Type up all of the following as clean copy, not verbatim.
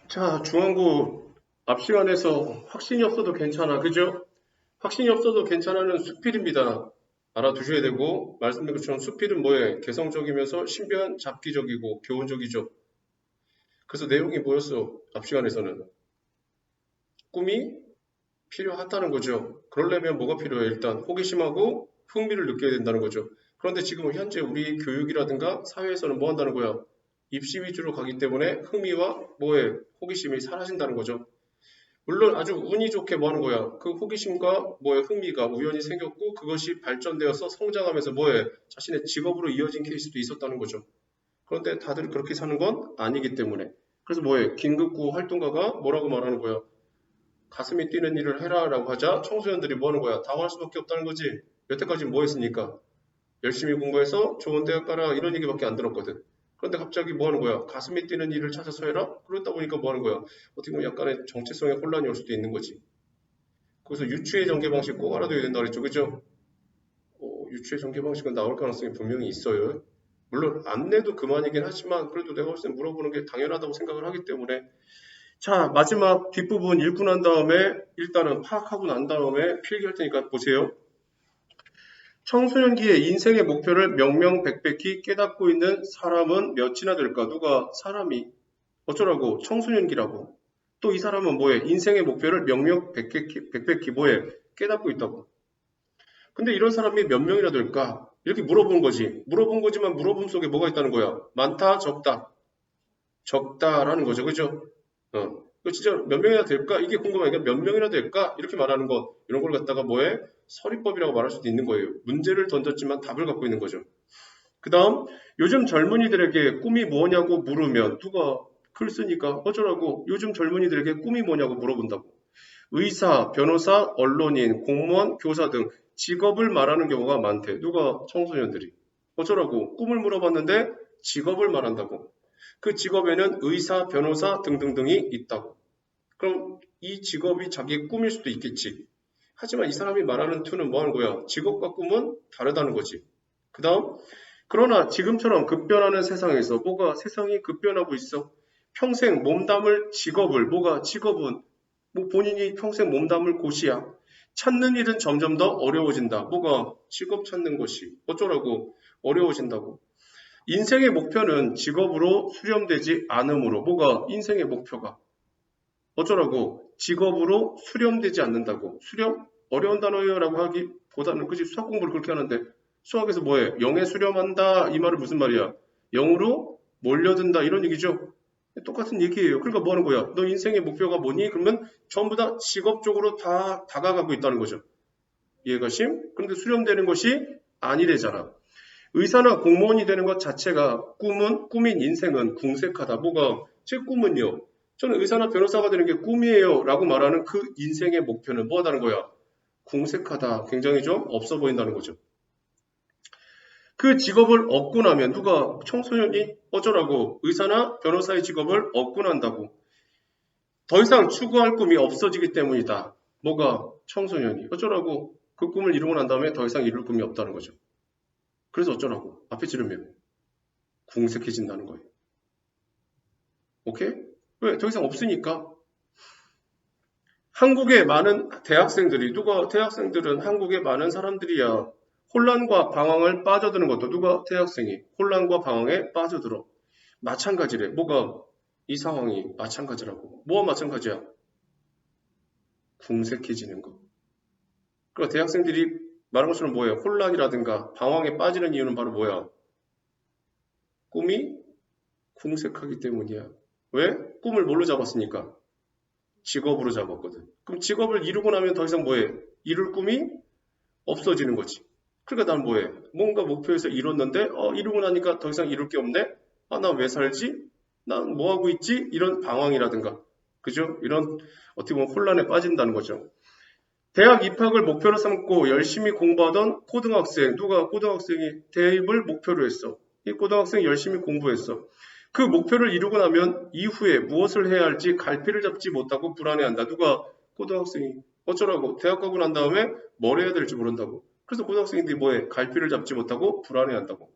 자, 중앙고 앞 시간에서 확신이 없어도 괜찮아. 그죠? 확신이 없어도 괜찮아는 수필입니다. 알아두셔야 되고, 말씀드린 것처럼 수필은 뭐예요? 개성적이면서 신비한 잡기적이고 교훈적이죠. 그래서 내용이 뭐였어? 앞 시간에서는. 꿈이 필요하다는 거죠. 그러려면 뭐가 필요해요? 일단 호기심하고 흥미를 느껴야 된다는 거죠. 그런데 지금 현재 우리 교육이라든가 사회에서는 뭐 한다는 거야? 입시 위주로 가기 때문에 흥미와 뭐에 호기심이 사라진다는 거죠. 물론 아주 운이 좋게 뭐 하는 거야? 그 호기심과 뭐의 흥미가 우연히 생겼고 그것이 발전되어서 성장하면서 뭐에 자신의 직업으로 이어진 케이스도 있었다는 거죠. 그런데 다들 그렇게 사는 건 아니기 때문에. 그래서 뭐에 긴급구 활동가가 뭐라고 말하는 거야? 가슴이 뛰는 일을 해라라고 하자 청소년들이 뭐 하는 거야? 당할 수밖에 없다는 거지. 여태까지 뭐 했으니까? 열심히 공부해서 좋은 대학 가라 이런 얘기밖에 안 들었거든. 그런데 갑자기 뭐 하는 거야? 가슴이 뛰는 일을 찾아서 해라? 그러다 보니까 뭐 하는 거야? 어떻게 보면 약간의 정체성의 혼란이 올 수도 있는 거지. 그래서 유추의 전개 방식 꼭 알아둬야 된다 그랬죠. 그죠? 유추의 전개 방식은 나올 가능성이 분명히 있어요. 물론 안 내도 그만이긴 하지만 그래도 내가 봤을 때 물어보는 게 당연하다고 생각을 하기 때문에 자 마지막 뒷부분 읽고 난 다음에 일단은 파악하고 난 다음에 필기할 테니까 보세요. 청소년기에 인생의 목표를 명명백백히 깨닫고 있는 사람은 몇이나 될까? 누가 사람이 어쩌라고 청소년기라고 또 이 사람은 뭐해? 인생의 목표를 명명백백히 뭐해? 깨닫고 있다고. 근데 이런 사람이 몇 명이나 될까? 이렇게 물어본 거지. 물어본 거지만 물어본 속에 뭐가 있다는 거야? 많다, 적다. 적다라는 거죠. 그죠? 이거 진짜 몇 명이나 될까? 이게 궁금하니까 몇 명이나 될까? 이렇게 말하는 거. 이런 걸 갖다가 뭐해? 서리법이라고 말할 수도 있는 거예요. 문제를 던졌지만 답을 갖고 있는 거죠. 그 다음, 요즘 젊은이들에게 꿈이 뭐냐고 물으면 누가 글 쓰니까 어쩌라고 요즘 젊은이들에게 꿈이 뭐냐고 물어본다고. 의사, 변호사, 언론인, 공무원, 교사 등 직업을 말하는 경우가 많대. 누가 청소년들이. 어쩌라고 꿈을 물어봤는데 직업을 말한다고. 그 직업에는 의사, 변호사 등등등이 있다고. 그럼 이 직업이 자기의 꿈일 수도 있겠지. 하지만 이 사람이 말하는 투는 뭐 하는 거야? 직업과 꿈은 다르다는 거지. 그 다음, 그러나 지금처럼 급변하는 세상에서 뭐가 세상이 급변하고 있어? 평생 몸담을 직업을, 뭐가 직업은 뭐 본인이 평생 몸담을 곳이야. 찾는 일은 점점 더 어려워진다. 뭐가 직업 찾는 것이 어쩌라고 어려워진다고. 인생의 목표는 직업으로 수렴되지 않으므로 뭐가 인생의 목표가 어쩌라고 직업으로 수렴되지 않는다고. 수렴 어려운 단어예요라고 하기보다는 그지 수학 공부를 그렇게 하는데 수학에서 뭐해? 영에 수렴한다 이 말은 무슨 말이야? 영으로 몰려든다 이런 얘기죠. 똑같은 얘기예요. 그러니까 뭐 하는 거야? 너 인생의 목표가 뭐니? 그러면 전부 다 직업적으로 다 다가가고 있다는 거죠. 이해가심? 그런데 수렴되는 것이 아니래잖아. 의사나 공무원이 되는 것 자체가 꿈인 인생은 궁색하다. 뭐가? 제 꿈은요. 저는 의사나 변호사가 되는 게 꿈이에요. 라고 말하는 그 인생의 목표는 뭐 하다는 거야? 궁색하다. 굉장히 좀 없어 보인다는 거죠. 그 직업을 얻고 나면 누가 청소년이 어쩌라고 의사나 변호사의 직업을 얻고 난다고 더 이상 추구할 꿈이 없어지기 때문이다. 뭐가 청소년이 어쩌라고 그 꿈을 이루고 난 다음에 더 이상 이룰 꿈이 없다는 거죠. 그래서 어쩌라고 앞에 지르면 궁색해진다는 거예요. 오케이? 왜? 더 이상 없으니까. 한국의 많은 대학생들이 누가 대학생들은 한국의 많은 사람들이야 혼란과 방황을 빠져드는 것도 누가 대학생이 혼란과 방황에 빠져들어. 마찬가지래. 뭐가 이 상황이 마찬가지라고. 뭐가 마찬가지야? 궁색해지는 거. 그러니까 대학생들이 말한 것처럼 뭐예요? 혼란이라든가 방황에 빠지는 이유는 바로 뭐야? 꿈이 궁색하기 때문이야. 왜? 꿈을 뭘로 잡았으니까? 직업으로 잡았거든. 그럼 직업을 이루고 나면 더 이상 뭐해? 이룰 꿈이 없어지는 거지. 그러니까 난 뭐해? 뭔가 목표에서 이뤘는데 이루고 나니까 더 이상 이룰 게 없네? 난 왜 살지? 난 뭐 하고 있지? 이런 방황이라든가 그죠? 이런 어떻게 보면 혼란에 빠진다는 거죠. 대학 입학을 목표로 삼고 열심히 공부하던 고등학생, 누가 고등학생이 대입을 목표로 했어. 이 고등학생이 열심히 공부했어. 그 목표를 이루고 나면 이후에 무엇을 해야 할지 갈피를 잡지 못하고 불안해한다. 누가 고등학생이 어쩌라고 대학 가고 난 다음에 뭘 해야 될지 모른다고. 그래서 고등학생들이 뭐해? 갈피를 잡지 못하고 불안해한다고.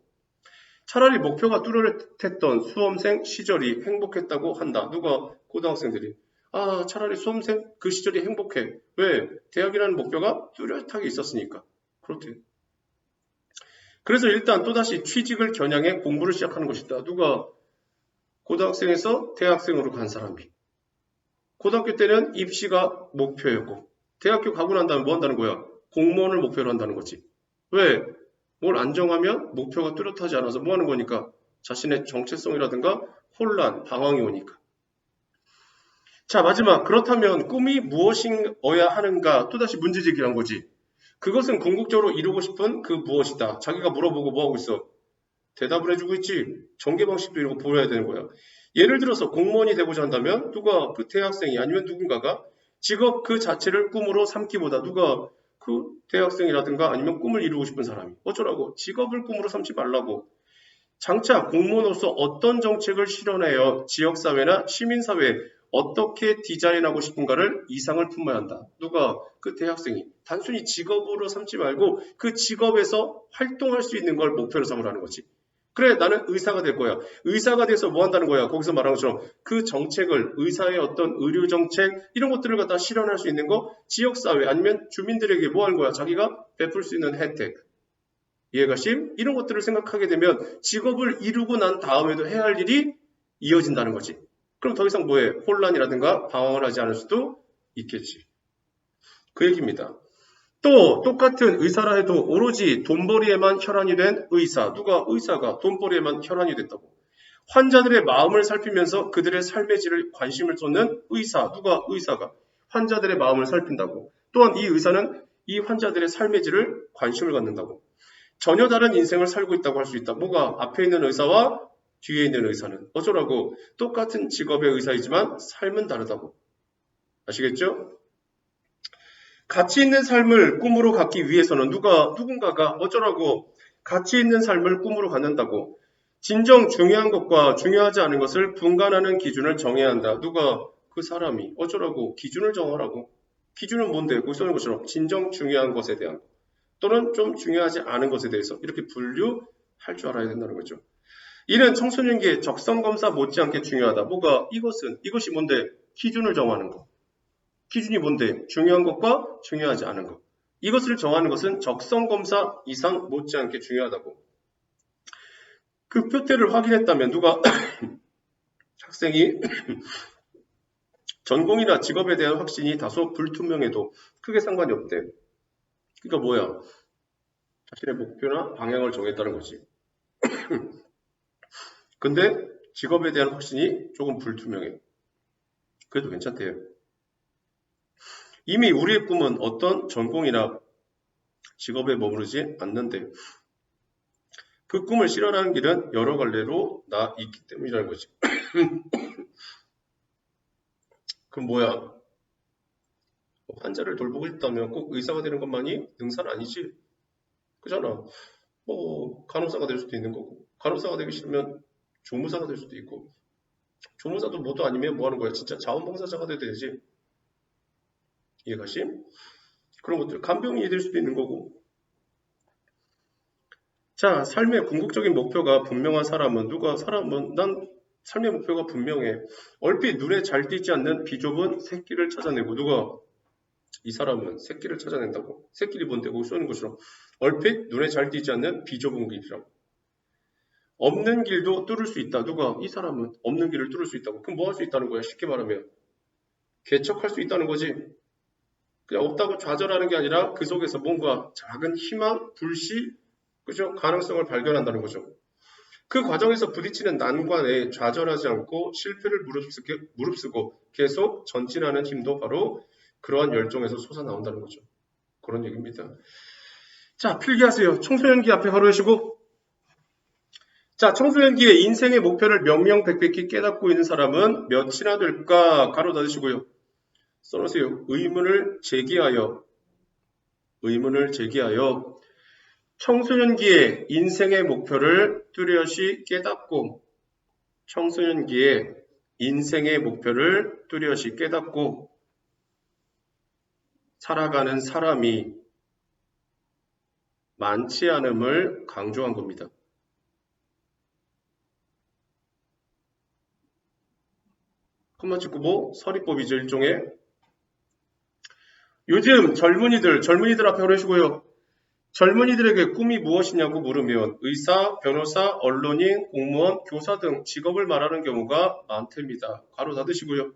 차라리 목표가 뚜렷했던 수험생 시절이 행복했다고 한다. 누가? 고등학생들이. 아, 차라리 수험생 그 시절이 행복해. 왜? 대학이라는 목표가 뚜렷하게 있었으니까. 그렇대. 그래서 일단 또다시 취직을 겨냥해 공부를 시작하는 것이다. 누가? 고등학생에서 대학생으로 간 사람이. 고등학교 때는 입시가 목표였고, 대학교 가고 난 다음에 뭐 한다는 거야? 공무원을 목표로 한다는 거지. 왜? 뭘 안정하면 목표가 뚜렷하지 않아서 뭐 하는 거니까? 자신의 정체성이라든가 혼란, 방황이 오니까. 자, 마지막. 그렇다면 꿈이 무엇이어야 하는가? 또다시 문제제기한 거지. 그것은 궁극적으로 이루고 싶은 그 무엇이다. 자기가 물어보고 뭐 하고 있어? 대답을 해주고 있지. 전개 방식도 이런 거 보여야 되는 거야. 예를 들어서 공무원이 되고자 한다면 누가 그 대학생이 아니면 누군가가 직업 그 자체를 꿈으로 삼기보다 누가 그 대학생이라든가 아니면 꿈을 이루고 싶은 사람이 어쩌라고 직업을 꿈으로 삼지 말라고 장차 공무원으로서 어떤 정책을 실현하여 지역사회나 시민사회에 어떻게 디자인하고 싶은가를 이상을 품어야 한다. 누가? 그 대학생이. 단순히 직업으로 삼지 말고 그 직업에서 활동할 수 있는 걸 목표로 삼으라는 거지. 그래, 나는 의사가 될 거야. 의사가 돼서 뭐 한다는 거야? 거기서 말한 것처럼 그 정책을, 의사의 어떤 의료 정책, 이런 것들을 갖다 실현할 수 있는 거, 지역사회 아니면 주민들에게 뭐 하는 거야? 자기가 베풀 수 있는 혜택. 이해가심? 이런 것들을 생각하게 되면 직업을 이루고 난 다음에도 해야 할 일이 이어진다는 거지. 그럼 더 이상 뭐해? 혼란이라든가 방황을 하지 않을 수도 있겠지. 그 얘기입니다. 또 똑같은 의사라 해도 오로지 돈벌이에만 혈안이 된 의사. 누가? 의사가 돈벌이에만 혈안이 됐다고. 환자들의 마음을 살피면서 그들의 삶의 질을 관심을 쏟는 의사. 누가? 의사가. 환자들의 마음을 살핀다고. 또한 이 의사는 이 환자들의 삶의 질을 관심을 갖는다고. 전혀 다른 인생을 살고 있다고 할 수 있다. 뭐가? 앞에 있는 의사와 뒤에 있는 의사는. 어쩌라고? 똑같은 직업의 의사이지만 삶은 다르다고. 아시겠죠? 가치 있는 삶을 꿈으로 갖기 위해서는 누군가가 어쩌라고? 가치 있는 삶을 꿈으로 갖는다고. 진정 중요한 것과 중요하지 않은 것을 분간하는 기준을 정해야 한다. 누가? 그 사람이. 어쩌라고? 기준을 정하라고. 기준은 뭔데? 거기 써있는 것처럼 진정 중요한 것에 대한 또는 좀 중요하지 않은 것에 대해서 이렇게 분류할 줄 알아야 된다는 거죠. 이는 청소년기의 적성검사 못지않게 중요하다. 뭐가? 이것이 뭔데? 기준을 정하는 거. 기준이 뭔데? 중요한 것과 중요하지 않은 것. 이것을 정하는 것은 적성검사 이상 못지않게 중요하다고. 그 표태를 확인했다면 누가? 학생이 전공이나 직업에 대한 확신이 다소 불투명해도 크게 상관이 없대. 그러니까 뭐야? 자신의 목표나 방향을 정했다는 거지. 근데 직업에 대한 확신이 조금 불투명해. 그래도 괜찮대요. 이미 우리의 꿈은 어떤 전공이나 직업에 머무르지 않는데 그 꿈을 실현하는 길은 여러 갈래로 나 있기 때문이라는 거지. 그럼 뭐야? 환자를 돌보고 싶다면 꼭 의사가 되는 것만이 능사는 아니지. 그잖아. 뭐 간호사가 될 수도 있는 거고 간호사가 되기 싫으면 조무사가 될 수도 있고 조무사도 뭐도 아니면 뭐 하는 거야? 진짜 자원봉사자가 돼야 되지. 이해가시? 그런 것들 간병인이 될 수도 있는 거고. 자, 삶의 궁극적인 목표가 분명한 사람은 난 삶의 목표가 분명해. 얼핏 눈에 잘 띄지 않는 비좁은 새길을 찾아내고 이 사람은 새길을 찾아낸다고. 새길이 뭔데? 거기 써있는 것처럼 얼핏 눈에 잘 띄지 않는 비좁은 길이라고. 없는 길도 뚫을 수 있다. 이 사람은 없는 길을 뚫을 수 있다고. 그럼 뭐 할 수 있다는 거야? 쉽게 말하면 개척할 수 있다는 거지. 그냥 없다고 좌절하는 게 아니라 그 속에서 뭔가 작은 희망, 불씨, 그죠? 가능성을 발견한다는 거죠. 그 과정에서 부딪히는 난관에 좌절하지 않고 실패를 무릅쓰고 계속 전진하는 힘도 바로 그러한 열정에서 솟아나온다는 거죠. 그런 얘기입니다. 자, 필기하세요. 청소년기 앞에 가로해시고. 자, 청소년기에 인생의 목표를 명명백백히 깨닫고 있는 사람은 몇이나 될까? 가로 닫으시고요. 써놓으세요. 의문을 제기하여 청소년기에 인생의 목표를 뚜렷이 깨닫고 살아가는 사람이 많지 않음을 강조한 겁니다. 콤마 찍고 뭐 서리법이죠, 일종의. 요즘 젊은이들 앞에 그러시고요. 젊은이들에게 꿈이 무엇이냐고 물으면 의사, 변호사, 언론인, 공무원, 교사 등 직업을 말하는 경우가 많답니다. 가로 닫으시고요.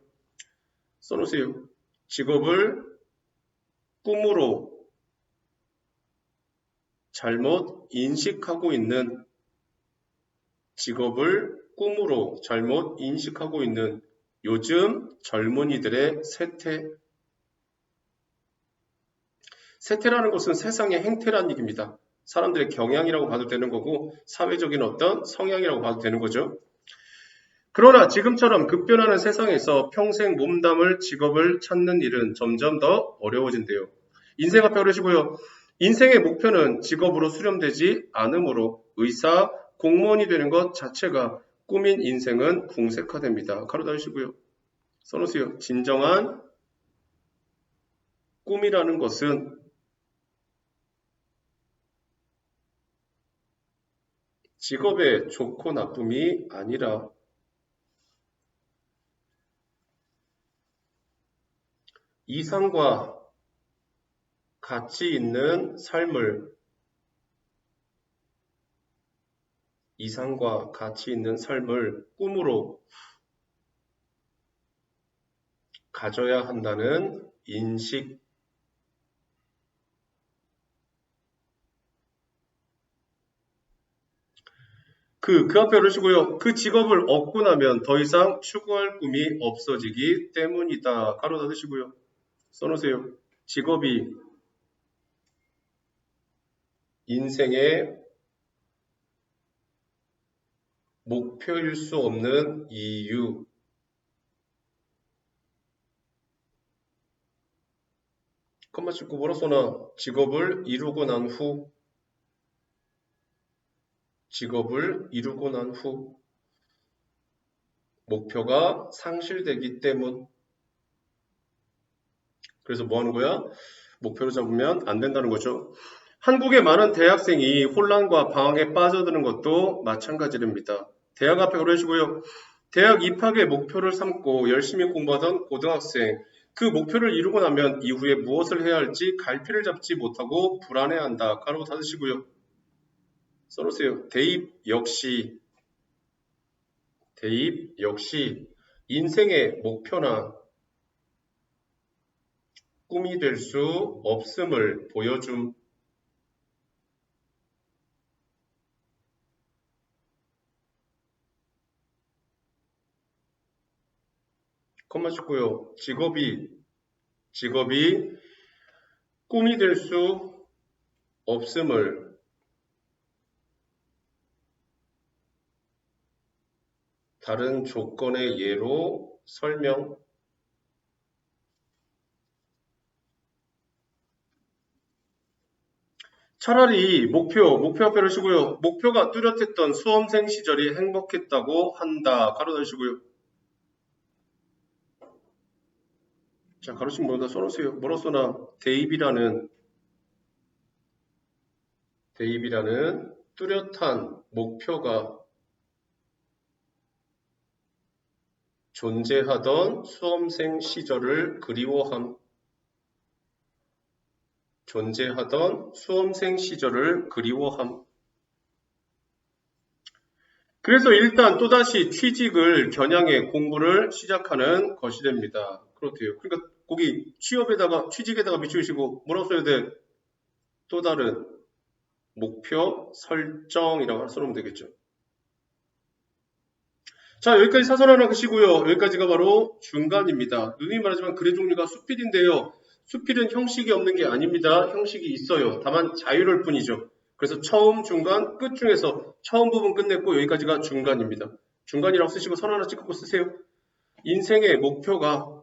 써놓으세요. 직업을 꿈으로 잘못 인식하고 있는 요즘 젊은이들의 세태라는 것은 세상의 행태라는 얘기입니다. 사람들의 경향이라고 봐도 되는 거고 사회적인 어떤 성향이라고 봐도 되는 거죠. 그러나 지금처럼 급변하는 세상에서 평생 몸담을 직업을 찾는 일은 점점 더 어려워진대요. 인생 앞에 그러시고요. 인생의 목표는 직업으로 수렴되지 않으므로 의사, 공무원이 되는 것 자체가 꿈인 인생은 궁색화됩니다. 가로 닫으시고요. 써놓으세요. 진정한 꿈이라는 것은 직업의 좋고 나쁨이 아니라 이상과 가치 있는 삶을 꿈으로 가져야 한다는 인식. 그 앞에 그러시고요. 그 직업을 얻고 나면 더 이상 추구할 꿈이 없어지기 때문이다. 가로 닫으시고요. 써놓으세요. 직업이 인생의 목표일 수 없는 이유. 컴마 찍고 뭐라 써나? 직업을 이루고 난 후 목표가 상실되기 때문. 그래서 뭐 하는 거야? 목표를 잡으면 안 된다는 거죠. 한국의 많은 대학생이 혼란과 방황에 빠져드는 것도 마찬가지입니다. 대학 앞에 그러시고요. 대학 입학의 목표를 삼고 열심히 공부하던 고등학생, 그 목표를 이루고 나면 이후에 무엇을 해야 할지 갈피를 잡지 못하고 불안해한다. 가로 닫으시고요. 써놓으세요. 대입 역시 인생의 목표나 꿈이 될 수 없음을 보여줌. 컴마 찍고요. 직업이 꿈이 될 수 없음을 다른 조건의 예로 설명. 차라리 목표 앞에 하시고요. 목표가 뚜렷했던 수험생 시절이 행복했다고 한다. 가로 닫으시고요. 자, 가로치면 뭐다 써놓으세요. 뭐라 써나? 대입이라는 뚜렷한 목표가 존재하던 수험생 시절을 그리워함. 그래서 일단 또다시 취직을 겨냥해 공부를 시작하는 것이 됩니다. 그렇대요. 그러니까 거기 취직에다가 비추시고 뭐라고 써야 돼? 또 다른 목표 설정이라고 써놓으면 되겠죠. 자, 여기까지 사설 하나 그시고요. 여기까지가 바로 중간입니다. 누누이 말하지만 글의 종류가 수필인데요. 수필은 형식이 없는 게 아닙니다. 형식이 있어요. 다만 자유로울 뿐이죠. 그래서 처음, 중간, 끝 중에서 처음 부분 끝냈고 여기까지가 중간입니다. 중간이라고 쓰시고 선 하나 찍고 쓰세요. 인생의 목표가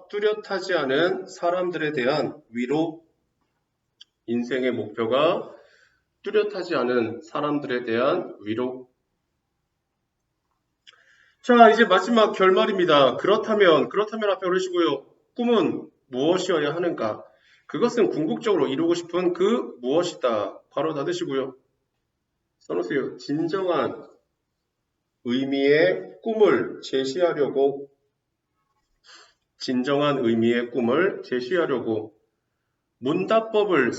뚜렷하지 않은 사람들에 대한 위로. 자, 이제 마지막 결말입니다. 그렇다면 앞에 그러시고요. 꿈은 무엇이어야 하는가? 그것은 궁극적으로 이루고 싶은 그 무엇이다. 괄호 닫으시고요. 써놓으세요. 진정한 의미의 꿈을 제시하려고 진정한 의미의 꿈을 제시하려고 문답법을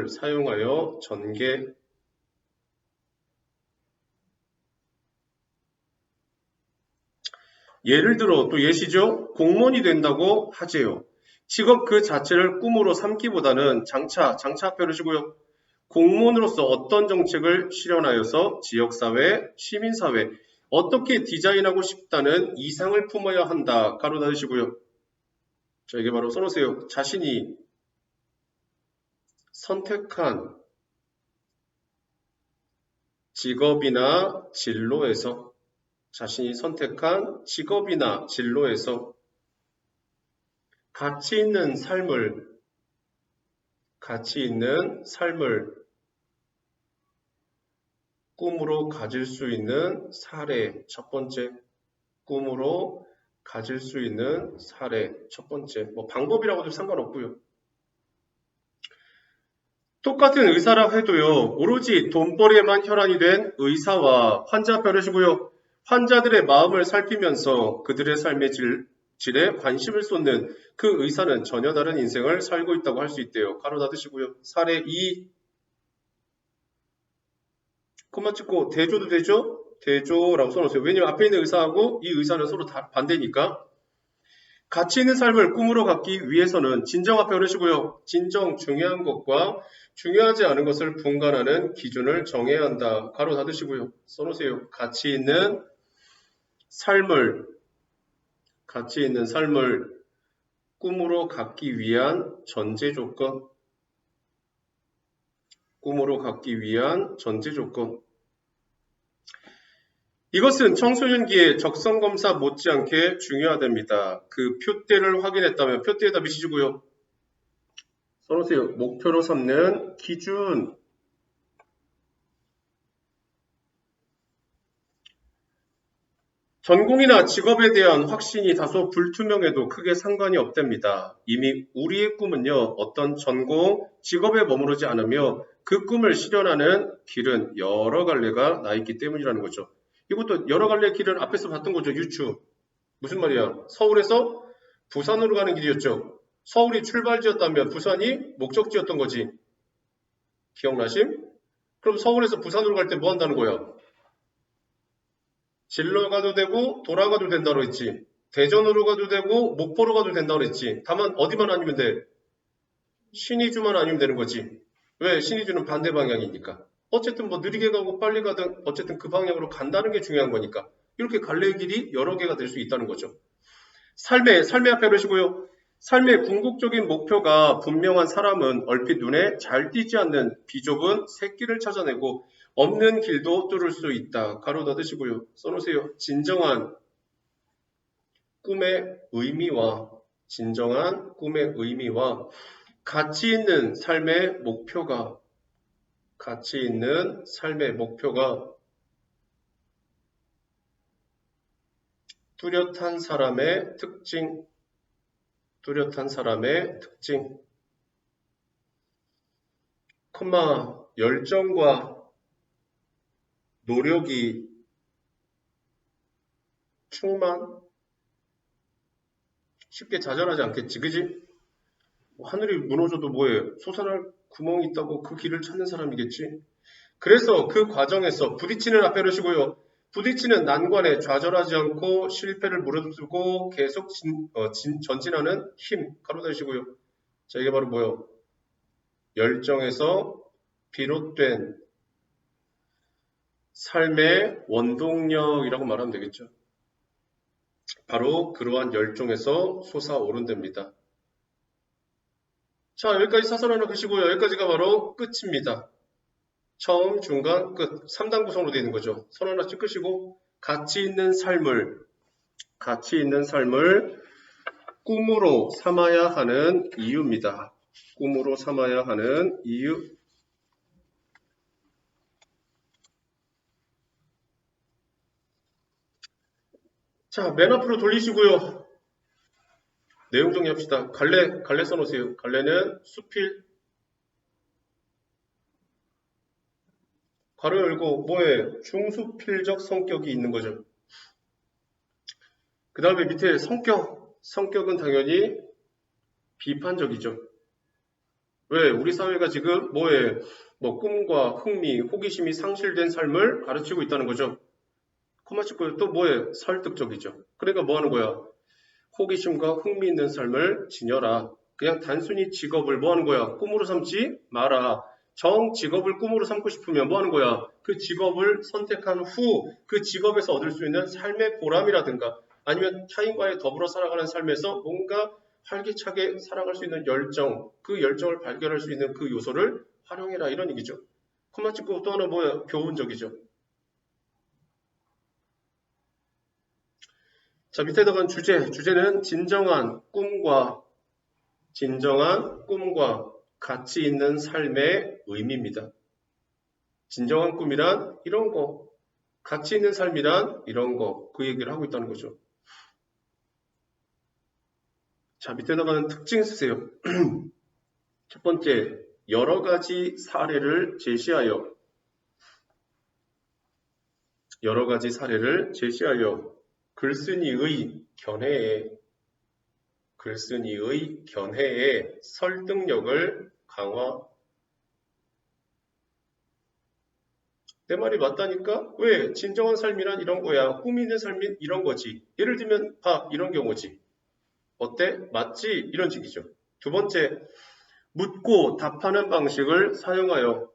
사용하여 전개 예를 들어 또 예시죠. 공무원이 된다고 하재요. 직업 그 자체를 꿈으로 삼기보다는 장차 앞에 두시고요. 공무원으로서 어떤 정책을 실현하여서 지역사회, 시민사회 어떻게 디자인하고 싶다는 이상을 품어야 한다. 가로 닫으시고요. 자, 이게 바로 써놓으세요. 자신이 선택한 직업이나 진로에서 가치 있는 삶을 꿈으로 가질 수 있는 사례 첫 번째. 꿈으로 가질 수 있는 사례 첫 번째. 뭐 방법이라고도 상관없고요. 똑같은 의사라 해도요. 오로지 돈벌이에만 혈안이 된 의사와 환자 벼르시고요. 환자들의 마음을 살피면서 그들의 삶의 질에 관심을 쏟는 그 의사는 전혀 다른 인생을 살고 있다고 할 수 있대요. 가로 닫으시고요. 사례 2. 콤마 찍고 대조도 되죠? 대조라고 써놓으세요. 왜냐면 앞에 있는 의사하고 이 의사는 서로 다 반대니까. 가치 있는 삶을 꿈으로 갖기 위해서는 진정 앞에 오르시고요. 진정 중요한 것과 중요하지 않은 것을 분간하는 기준을 정해야 한다. 가로 닫으시고요. 써놓으세요. 가치 있는 삶을 꿈으로 갖기 위한 전제 조건. 이것은 청소년기의 적성검사 못지않게 중요하답니다. 그 표대를 확인했다면 표대에다 미시고요. 써놓으세요. 목표로 삼는 기준. 전공이나 직업에 대한 확신이 다소 불투명해도 크게 상관이 없답니다. 이미 우리의 꿈은요, 어떤 전공, 직업에 머무르지 않으며 그 꿈을 실현하는 길은 여러 갈래가 나 있기 때문이라는 거죠. 이것도 여러 갈래의 길을 앞에서 봤던 거죠. 유추. 무슨 말이야? 서울에서 부산으로 가는 길이었죠. 서울이 출발지였다면 부산이 목적지였던 거지. 기억나심? 그럼 서울에서 부산으로 갈 때 뭐 한다는 거야? 질러 가도 되고 돌아가도 된다고 했지. 대전으로 가도 되고 목포로 가도 된다고 했지. 다만 어디만 아니면 돼? 신의주만 아니면 되는 거지. 왜? 신의주는 반대 방향이니까. 어쨌든 뭐 느리게 가고 빨리 가든 어쨌든 그 방향으로 간다는 게 중요한 거니까. 이렇게 갈래의 길이 여러 개가 될 수 있다는 거죠. 삶의 앞에 보시고요. 삶의 궁극적인 목표가 분명한 사람은 얼핏 눈에 잘 띄지 않는 비좁은 새길을 찾아내고 없는 길도 뚫을 수 있다. 가로 닫으시고요. 써놓으세요. 진정한 꿈의 의미와 가치 있는 삶의 목표가 뚜렷한 사람의 특징. 열정과 노력이 쉽게 좌절하지 않겠지, 그지? 하늘이 무너져도 뭐해? 솟아날 구멍이 있다고 그 길을 찾는 사람이겠지? 그래서 그 과정에서 부딪히는 앞에 놓으시고요. 부딪히는 난관에 좌절하지 않고 실패를 무릅쓰고 계속 전진하는 힘, 가로 닫으시고요. 자, 이게 바로 뭐예요? 열정에서 비롯된 삶의 원동력이라고 말하면 되겠죠. 바로 그러한 열정에서 솟아오른답니다. 자, 여기까지 사설 하나 보시고요. 여기까지가 바로 끝입니다. 처음, 중간, 끝. 3단 구성으로 되어 있는 거죠. 선 하나 찍으시고 가치 있는 삶을 꿈으로 삼아야 하는 이유입니다. 꿈으로 삼아야 하는 이유. 자, 맨 앞으로 돌리시고요. 내용 정리합시다. 갈래 써놓으세요. 갈래는 수필, 가로 열고 뭐에 중수필적 성격이 있는 거죠. 그 다음에 밑에 성격은 당연히 비판적이죠. 왜? 우리 사회가 지금 뭐에 꿈과 흥미, 호기심이 상실된 삶을 가르치고 있다는 거죠. 코마 찍고 또 뭐에 설득적이죠. 그러니까 뭐 하는 거야? 호기심과 흥미 있는 삶을 지녀라. 그냥 단순히 직업을 뭐 하는 거야? 꿈으로 삼지 마라. 정 직업을 꿈으로 삼고 싶으면 뭐 하는 거야? 그 직업을 선택한 후 그 직업에서 얻을 수 있는 삶의 보람이라든가 아니면 타인과의 더불어 살아가는 삶에서 뭔가 활기차게 살아갈 수 있는 열정, 그 열정을 발견할 수 있는 그 요소를 활용해라 이런 얘기죠. 코마 찍고 또 하나 뭐야? 교훈적이죠. 자, 밑에다가 주제는 진정한 꿈과 가치 있는 삶의 의미입니다. 진정한 꿈이란 이런 거, 가치 있는 삶이란 이런 거, 그 얘기를 하고 있다는 거죠. 자, 밑에다가는 특징 쓰세요. 첫 번째, 여러 가지 사례를 제시하여 글쓴이의 견해에 설득력을 강화. 내 말이 맞다니까? 왜? 진정한 삶이란 이런 거야. 꿈이 있는 삶이 이런 거지. 예를 들면 이런 경우지. 어때? 맞지? 이런 식이죠. 두 번째, 묻고 답하는 방식을 사용하여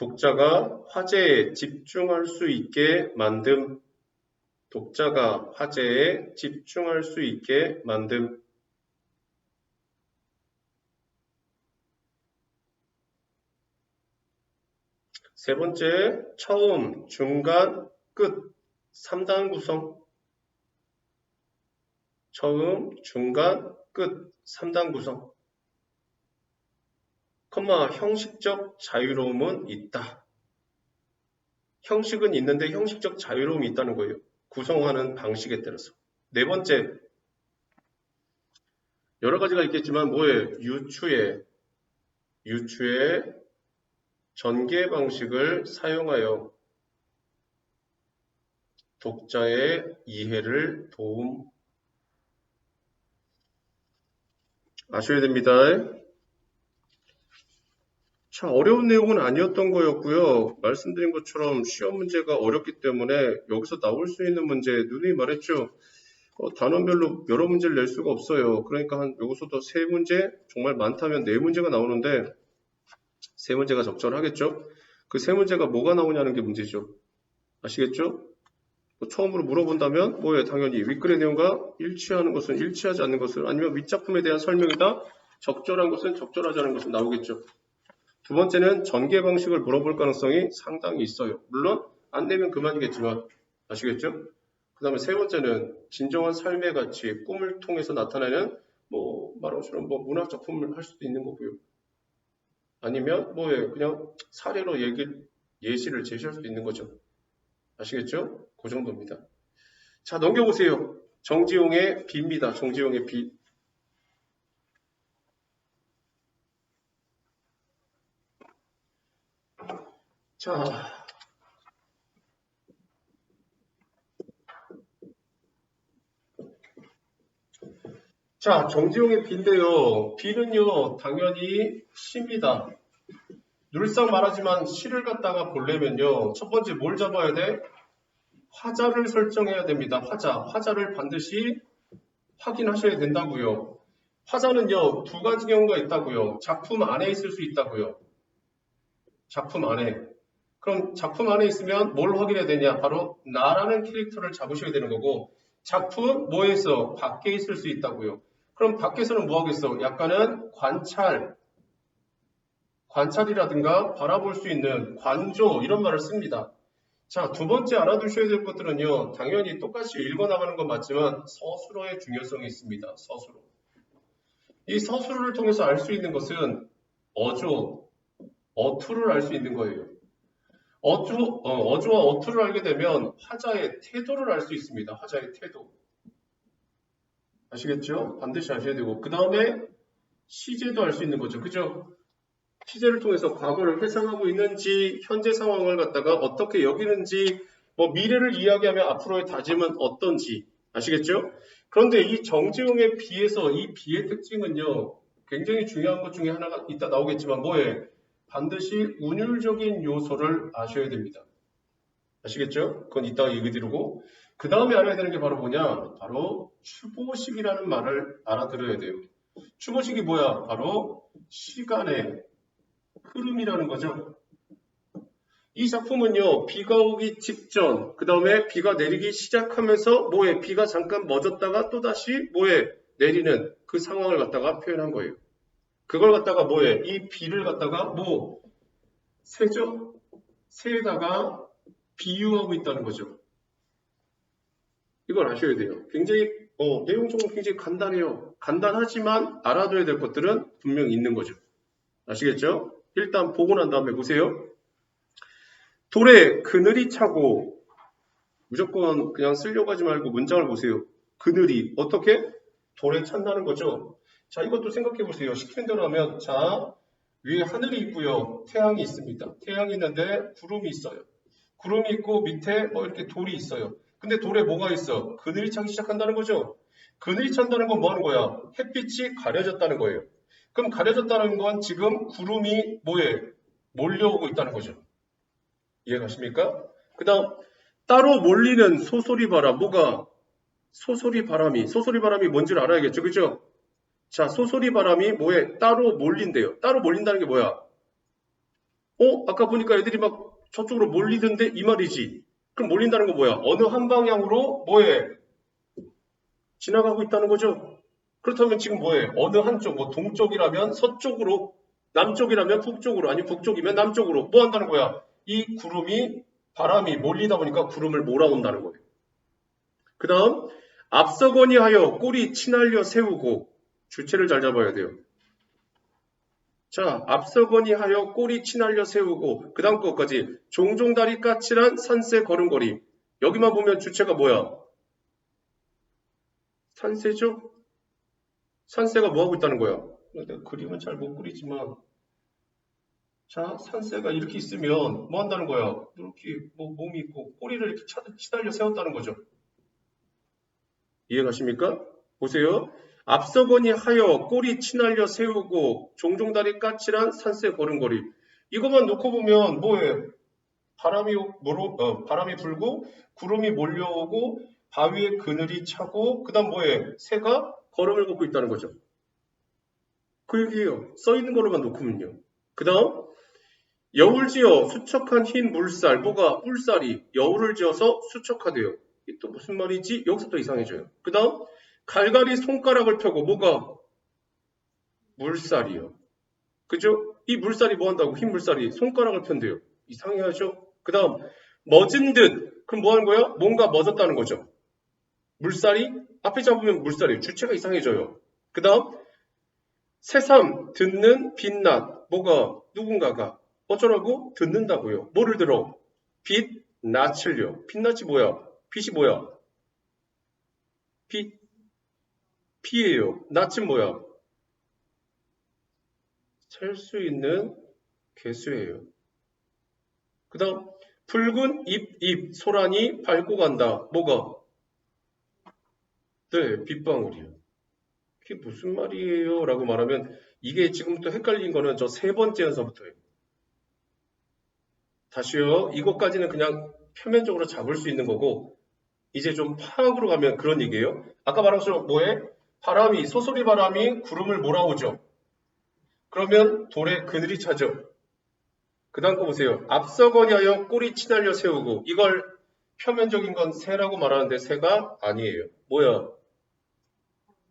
독자가 화제에 집중할 수 있게 만듦. 세 번째, 처음, 중간, 끝 3단 구성. 처음, 중간, 끝 3단 구성. 형식적 자유로움은 있다. 형식은 있는데 형식적 자유로움이 있다는 거예요. 구성하는 방식에 따라서. 네 번째, 여러 가지가 있겠지만 유추의 전개 방식을 사용하여 독자의 이해를 아셔야 됩니다. 참 어려운 내용은 아니었던 거였고요. 말씀드린 것처럼 시험 문제가 어렵기 때문에 여기서 나올 수 있는 문제, 누누이 말했죠. 단원별로 여러 문제를 낼 수가 없어요. 그러니까 여기서도 세 문제, 정말 많다면 네 문제가 나오는데 세 문제가 적절하겠죠? 그 세 문제가 뭐가 나오냐는 게 문제죠. 아시겠죠? 처음으로 물어본다면 당연히 윗글의 내용과 일치하는 것은 일치하지 않는 것을 아니면 윗작품에 대한 설명이다. 적절한 것은 적절하지 않은 것은 나오겠죠. 두 번째는 전개 방식을 물어볼 가능성이 상당히 있어요. 물론 안 되면 그만이겠지만 아시겠죠? 그 다음에 세 번째는 진정한 삶의 가치, 꿈을 통해서 나타내는 말한 것처럼 문학 작품을 할 수도 있는 거고요. 아니면 그냥 사례로 예시를 제시할 수도 있는 거죠. 아시겠죠? 그 정도입니다. 자, 넘겨보세요. 정지용의 비입니다. 정지용의 비. 자, 정지용의 비인데요. 비는요, 당연히 시입니다. 늘상 말하지만 시를 갖다가 보려면요, 첫 번째 뭘 잡아야 돼? 화자를 설정해야 됩니다. 화자를 반드시 확인하셔야 된다고요. 화자는요, 두 가지 경우가 있다고요. 작품 안에 있을 수 있다고요. 작품 안에. 그럼 작품 안에 있으면 뭘 확인해야 되냐? 바로 나라는 캐릭터를 잡으셔야 되는 거고, 작품 뭐에 있어? 밖에 있을 수 있다고요. 그럼 밖에서는 뭐 하겠어? 약간은 관찰이라든가 바라볼 수 있는 관조 이런 말을 씁니다. 자, 두 번째 알아두셔야 될 것들은요. 당연히 똑같이 읽어나가는 건 맞지만 서술어의 중요성이 있습니다. 서술어. 이 서술어를 통해서 알 수 있는 것은 어투를 알 수 있는 거예요. 어조와 어투를 알게 되면 화자의 태도를 알 수 있습니다. 화자의 태도. 아시겠죠? 반드시 아셔야 되고 그 다음에 시제도 알 수 있는 거죠. 그죠? 시제를 통해서 과거를 회상하고 있는지 현재 상황을 갖다가 어떻게 여기는지 뭐 미래를 이야기하면 앞으로의 다짐은 어떤지 아시겠죠? 그런데 이 정지용에 비해서 이 비의 특징은요. 굉장히 중요한 것 중에 하나가 이따 나오겠지만 뭐에 반드시 운율적인 요소를 아셔야 됩니다. 아시겠죠? 그건 이따가 얘기 드리고 그 다음에 알아야 되는 게 바로 뭐냐? 바로 추보식이라는 말을 알아들어야 돼요. 추보식이 뭐야? 바로 시간의 흐름이라는 거죠. 이 작품은요, 비가 오기 직전, 그 다음에 비가 내리기 시작하면서 뭐에 비가 잠깐 멎었다가 또다시 뭐에 내리는 그 상황을 갖다가 표현한 거예요. 그걸 갖다가 뭐에 이 비를 갖다가 뭐 새죠? 새에다가 비유하고 있다는 거죠. 이걸 아셔야 돼요. 굉장히 내용적으로 굉장히 간단해요. 간단하지만 알아둬야 될 것들은 분명히 있는 거죠. 아시겠죠? 일단 보고 난 다음에 보세요. 돌에 그늘이 차고 무조건 그냥 쓰려고 하지 말고 문장을 보세요. 그늘이 어떻게? 돌에 찬다는 거죠. 자, 이것도 생각해 보세요. 시키는 대로 하면 자, 위에 하늘이 있고요. 태양이 있습니다. 태양이 있는데 구름이 있어요. 구름이 있고 밑에 뭐 이렇게 돌이 있어요. 근데 돌에 뭐가 있어? 그늘이 차기 시작한다는 거죠. 그늘이 찬다는 건 뭐 하는 거야? 햇빛이 가려졌다는 거예요. 그럼 가려졌다는 건 지금 구름이 뭐에? 몰려오고 있다는 거죠. 이해가십니까? 그 다음 따로 몰리는 소소리 바람. 뭐가? 소소리 바람이 뭔지를 알아야겠죠. 그죠? 자, 소소리 바람이 뭐에? 따로 몰린대요. 따로 몰린다는 게 뭐야? 아까 보니까 애들이 막 저쪽으로 몰리던데 이 말이지. 그럼 몰린다는 건 뭐야? 어느 한 방향으로 뭐에? 지나가고 있다는 거죠. 그렇다면 지금 뭐에? 어느 한쪽, 뭐 동쪽이라면 서쪽으로, 남쪽이라면 북쪽으로, 아니 북쪽이면 남쪽으로 뭐 한다는 거야? 이 구름이 바람이 몰리다 보니까 구름을 몰아온다는 거예요. 그 다음 앞서거니 하여 꼬리 치날려 세우고 주체를 잘 잡아야 돼요. 자, 앞서거니 하여 꼬리 치날려 세우고 그 다음 것까지 종종 다리 까칠한 산새 걸음걸이. 여기만 보면 주체가 뭐야? 산새죠? 산새가 뭐하고 있다는 거야? 내가 그림은 잘 못 그리지만 자, 산새가 이렇게 있으면 뭐 한다는 거야? 이렇게 뭐 몸이 있고 꼬리를 이렇게 치달려 세웠다는 거죠. 이해가십니까? 보세요. 앞서거니 하여 꼬리 치날려 세우고 종종 다리 까칠한 산새 걸음걸이. 이것만 놓고 보면 뭐예요? 바람이 불고 구름이 몰려오고 바위에 그늘이 차고 그 다음 뭐예요? 새가 걸음을 걷고 있다는 거죠. 그 얘기예요. 써있는 거로만 놓고면요. 그 다음 여울지어 수척한 흰 물살. 뭐가? 물살이 여울을 지어서 수척하대요. 이게 또 무슨 말이지? 여기서 또 이상해져요. 그 다음 갈갈이 손가락을 펴고 뭐가? 물살이요. 그죠? 이 물살이 뭐 한다고? 흰 물살이 손가락을 편대요. 이상해하죠? 그 다음 멎은 듯. 그럼 뭐 하는 거야? 뭔가 멎었다는 거죠. 물살이 앞에 잡으면 물살이에요. 주체가 이상해져요. 그 다음 새삼 듣는 빛낮. 뭐가? 누군가가 어쩌라고? 듣는다고요. 뭐를 들어? 빛 낯을요. 빛낯이 뭐야? 빛이 뭐야? 빛 피예요. 낯은 뭐야? 셀 수 있는 개수예요. 그 다음 붉은 잎 소란이 밟고 간다. 뭐가? 네, 빗방울이요. 그게 무슨 말이에요? 라고 말하면 이게 지금부터 헷갈린 거는 저 세 번째 연서부터예요. 다시요. 이것까지는 그냥 표면적으로 잡을 수 있는 거고 이제 좀 파악으로 가면 그런 얘기예요. 아까 말한 것처럼 뭐에? 소소리 바람이 구름을 몰아오죠. 그러면 돌에 그늘이 차죠. 그 다음 거 보세요. 앞서거니 하여 꼬리 치날려 세우고 이걸 표면적인 건 새라고 말하는데 새가 아니에요. 뭐야?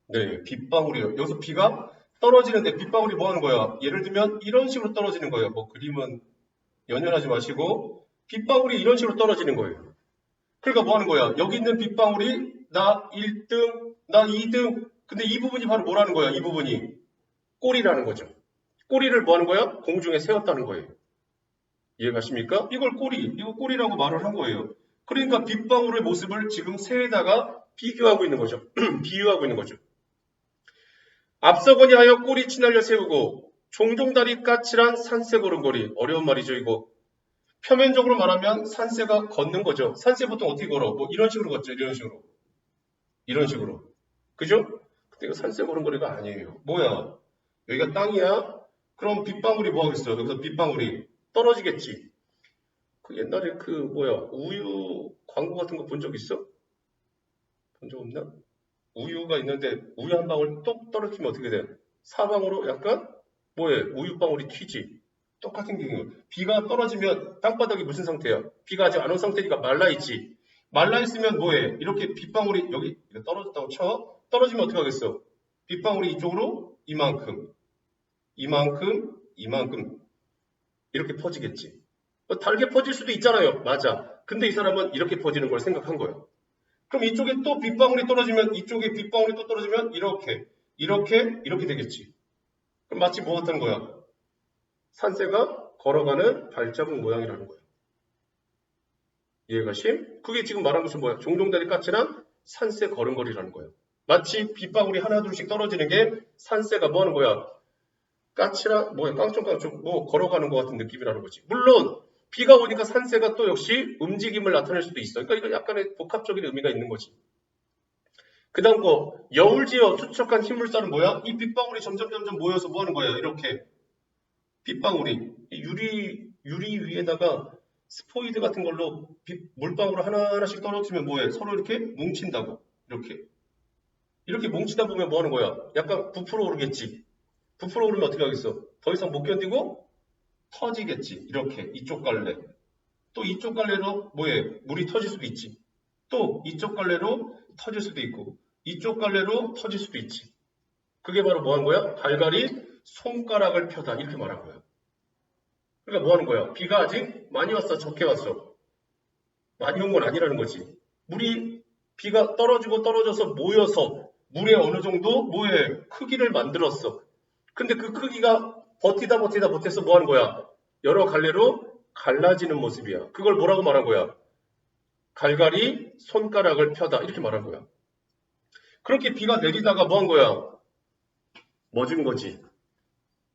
네, 빗방울이에요. 여기서 비가 떨어지는데 빗방울이 뭐 하는 거야? 예를 들면 이런 식으로 떨어지는 거예요. 뭐 그림은 연연하지 마시고 빗방울이 이런 식으로 떨어지는 거예요. 그러니까 뭐 하는 거야? 여기 있는 빗방울이 나 1등, 나 2등. 근데 이 부분이 바로 뭐라는 거야? 이 부분이 꼬리라는 거죠. 꼬리를 뭐 하는 거야? 공중에 세웠다는 거예요. 이해가십니까? 이거 꼬리라고 말을 한 거예요. 그러니까 빗방울의 모습을 지금 새에다가 비교하고 있는 거죠. 비유하고 있는 거죠. 앞서거니 하여 꼬리 치날려 세우고 종종 다리 까칠한 산새 걸음걸이. 어려운 말이죠 이거. 표면적으로 말하면 산새가 걷는 거죠. 산새 보통 어떻게 걸어? 뭐 이런 식으로 걷죠. 이런 식으로. 이런 식으로. 그죠? 근데 이거 산새 걸음걸이가 아니에요. 뭐야? 여기가 땅이야? 그럼 빗방울이 뭐 하겠어? 여기서 빗방울이 떨어지겠지. 그 옛날에 그 뭐야? 우유 광고 같은 거 본 적 있어? 본 적 없나? 우유가 있는데 우유 한 방울 똑 떨어지면 어떻게 돼? 사방으로 약간 뭐해? 우유방울이 튀지. 똑같은 경우 비가 떨어지면 땅바닥이 무슨 상태야? 비가 아직 안 온 상태니까 말라있지. 말라있으면 뭐해? 이렇게 빗방울이 여기 떨어졌다고 쳐. 떨어지면 어떻게 하겠어? 빗방울이 이쪽으로 이만큼, 이만큼, 이만큼 이렇게 퍼지겠지. 달게 퍼질 수도 있잖아요. 맞아. 근데 이 사람은 이렇게 퍼지는 걸 생각한 거예요. 그럼 이쪽에 또 빗방울이 떨어지면 이쪽에 빗방울이 또 떨어지면 이렇게 이렇게 되겠지. 그럼 마치 뭐 같은 거야? 산새가 걸어가는 발자국 모양이라는 거야. 이해가 심? 그게 지금 말한 것은 뭐야? 종종다리 까칠한 산새 걸음걸이라는 거야. 마치 빗방울이 하나둘씩 떨어지는 게 산새가 뭐 하는 거야? 까칠한 뭐야? 깡총깡총 뭐 걸어가는 것 같은 느낌이라는 거지. 물론 비가 오니까 산새가 또 역시 움직임을 나타낼 수도 있어. 그러니까 이건 약간의 복합적인 의미가 있는 거지. 그 다음 거 여울지어 투척한 흰물살은 뭐야? 이 빗방울이 점점 모여서 뭐 하는 거야? 이렇게 빗방울이 유리 위에다가 스포이드 같은 걸로 물방울 하나씩 떨어지면 뭐해? 서로 이렇게 뭉친다고. 이렇게 뭉치다 보면 뭐 하는 거야? 약간 부풀어 오르겠지. 부풀어 오르면 어떻게 하겠어? 더 이상 못 견디고 터지겠지. 이렇게 이쪽 갈래. 또 이쪽 갈래로 뭐해? 물이 터질 수도 있지. 또 이쪽 갈래로 터질 수도 있고 이쪽 갈래로 터질 수도 있지. 그게 바로 뭐 하는 거야? 갈갈이 손가락을 펴다 이렇게 말한 거야. 그러니까 뭐 하는 거야? 비가 아직 많이 왔어? 적게 왔어? 많이 온 건 아니라는 거지. 비가 떨어지고 떨어져서 모여서 물에 어느 정도 뭐에 크기를 만들었어. 근데 그 크기가 버티다 뭐 하는 거야? 여러 갈래로 갈라지는 모습이야. 그걸 뭐라고 말한 거야? 갈갈이 손가락을 펴다 이렇게 말한 거야. 그렇게 비가 내리다가 뭐 한 거야? 멎은 거지.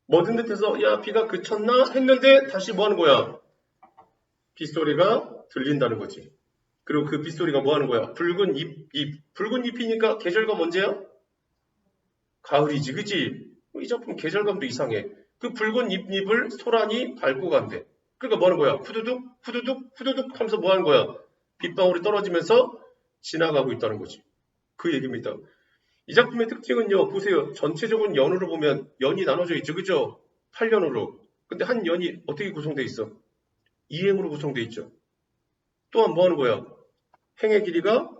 멎은 듯해서 야 비가 그쳤나 했는데 다시 뭐 하는 거야? 빗소리가 들린다는 거지. 그리고 그 빗소리가 뭐 하는 거야? 붉은 붉은 잎이니까 계절감 언제야? 가을이지, 그치? 이 작품 계절감도 이상해. 그 붉은 잎을 소란이 밟고 간대. 그러니까 뭐 하는 거야? 후두둑, 후두둑, 후두둑 하면서 뭐 하는 거야? 빗방울이 떨어지면서 지나가고 있다는 거지. 그 얘기입니다. 이 작품의 특징은요, 보세요. 전체적인 연으로 보면 연이 나눠져 있죠, 그죠? 8연으로. 근데 한 연이 어떻게 구성되어 있어? 2행으로 구성되어 있죠. 또한 뭐 하는 거야? 행의 길이가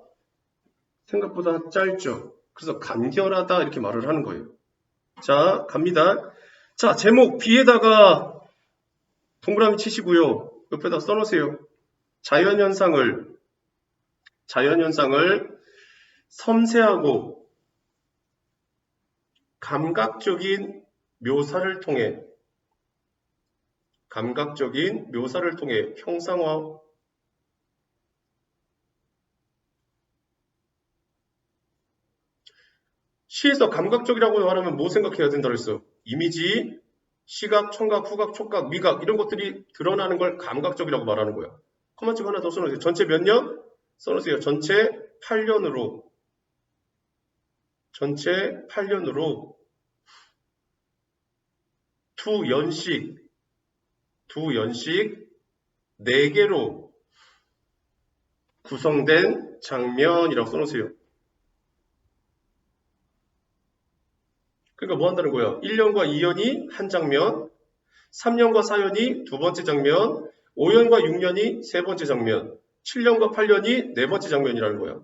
생각보다 짧죠. 그래서 간결하다 이렇게 말을 하는 거예요. 자, 갑니다. 자, 제목 B에다가 동그라미 치시고요. 옆에다 써놓으세요. 자연현상을 섬세하고 감각적인 묘사를 통해 형상화 시에서 감각적이라고 말하면 뭐 생각해야 된다 그랬어? 이미지, 시각, 청각, 후각, 촉각, 미각 이런 것들이 드러나는 걸 감각적이라고 말하는 거야. 커먼집 하나 더 써놓으세요. 전체 몇 년? 써놓으세요. 전체 8년으로 두 연씩 4개로 구성된 장면이라고 써놓으세요. 그러니까 뭐 한다는 거야? 1년과 2년이 한 장면, 3년과 4년이 두 번째 장면, 5년과 6년이 세 번째 장면, 7년과 8년이 네 번째 장면이라는 거야.